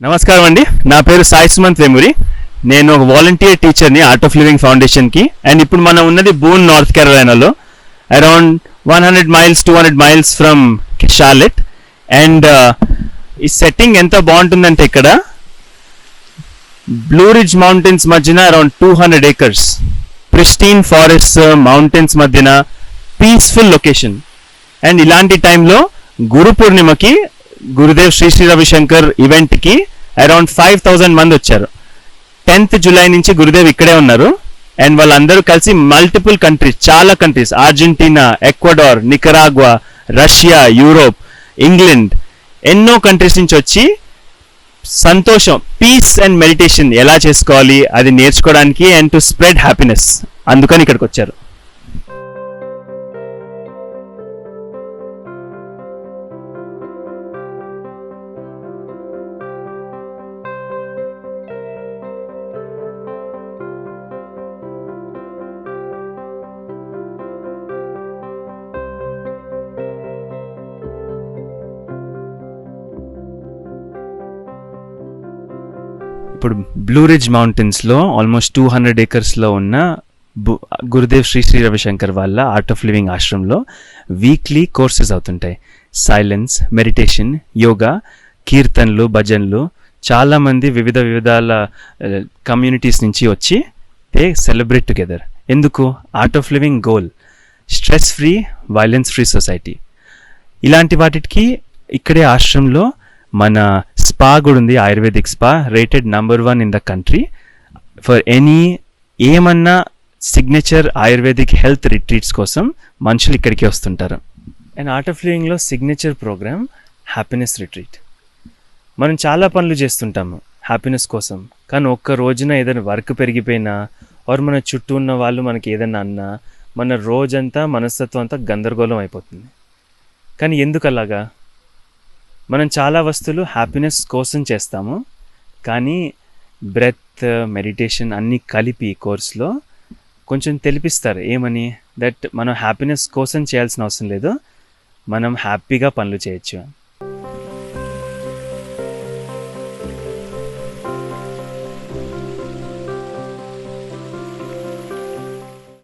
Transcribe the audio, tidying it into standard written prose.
నమస్కారం అండి, నా పేరు సాయి సుమంత్ వేమూరి. నేను ఒక వాలంటీర్ టీచర్ని ఆర్ట్ ఆఫ్ లివింగ్ ఫౌండేషన్కి. అండ్ ఇప్పుడు మనం ఉన్నది బూన్, నార్త్ కెరోలైనాలో, around 100 miles 200 miles from Charlotte. And ఈ సెట్టింగ్ ఎంత బాగుంటుందంటే ఇక్కడ బ్లూ రిడ్జ్ మౌంటైన్స్ మధ్యన around 200 acres, pristine forest mountains మధ్యన పీస్ఫుల్ లొకేషన్. అండ్ ఇలాంటి టైంలో గురు పూర్ణిమకి గురుదేవ్ శ్రీ శ్రీ రవిశంకర్ ఈవెంట్కి అరౌండ్ 5,000 మంది వచ్చారు. 10th July నుంచి గురుదేవ్ ఇక్కడే ఉన్నారు. అండ్ వాళ్ళందరూ కలిసి మల్టిపుల్ కంట్రీస్, చాలా countries, Argentina, Ecuador, Nicaragua, Russia, Europe, England, ఎన్నో కంట్రీస్ నుంచి వచ్చి సంతోషం, పీస్ అండ్ మెడిటేషన్ ఎలా చేసుకోవాలి అది నేర్చుకోవడానికి అండ్ టు స్ప్రెడ్ హ్యాపీనెస్, అందుకని ఇక్కడికి వచ్చారు. ఇప్పుడు బ్లూ రిడ్జ్ మౌంటైన్స్లో ఆల్మోస్ట్ 200 acresలో ఉన్న గురుదేవ్ శ్రీ శ్రీ రవిశంకర్ వాళ్ళ ఆర్ట్ ఆఫ్ లివింగ్ ఆశ్రమంలో వీక్లీ కోర్సెస్ అవుతుంటాయి. సైలెన్స్, మెడిటేషన్, యోగా, కీర్తనలు, భజనలు. చాలామంది వివిధాల కమ్యూనిటీస్ నుంచి వచ్చి దే సెలబ్రేట్ టుగెదర్. ఎందుకు? Art of living goal stress free, violence free society. ఇలాంటి వాటికి ఇక్కడే ఆశ్రమంలో మన స్పా కూడా ఉంది, ayurvedic spa, rated #1 in the country for ఏమన్నా సిగ్నేచర్ ఆయుర్వేదిక్ హెల్త్ రిట్రీట్స్ కోసం మనుషులు ఇక్కడికి వస్తుంటారు. అండ్ ఆర్ట్ ఆఫ్ లివింగ్లో సిగ్నేచర్ ప్రోగ్రామ్ హ్యాపీనెస్ రిట్రీట్. మనం చాలా పనులు చేస్తుంటాము హ్యాపీనెస్ కోసం, కానీ ఒక్క రోజున ఏదైనా వర్క్ పెరిగిపోయినా ఆర్ మన చుట్టూ ఉన్న వాళ్ళు మనకి ఏదైనా అన్నా మన రోజంతా మనస్తత్వం అంతా గందరగోళం అయిపోతుంది. కానీ ఎందుకు అలాగా? మనం చాలా వస్తువులు హ్యాపీనెస్ కోసం చేస్తాము, కానీ బ్రెత్, మెడిటేషన్ అన్నీ కలిపి కోర్స్లో కొంచెం తెలిపిస్తారు. ఏమని? దట్ మనం హ్యాపీనెస్ కోసం చేయాల్సిన అవసరం లేదు, మనం హ్యాపీగా పనులు చేయొచ్చు.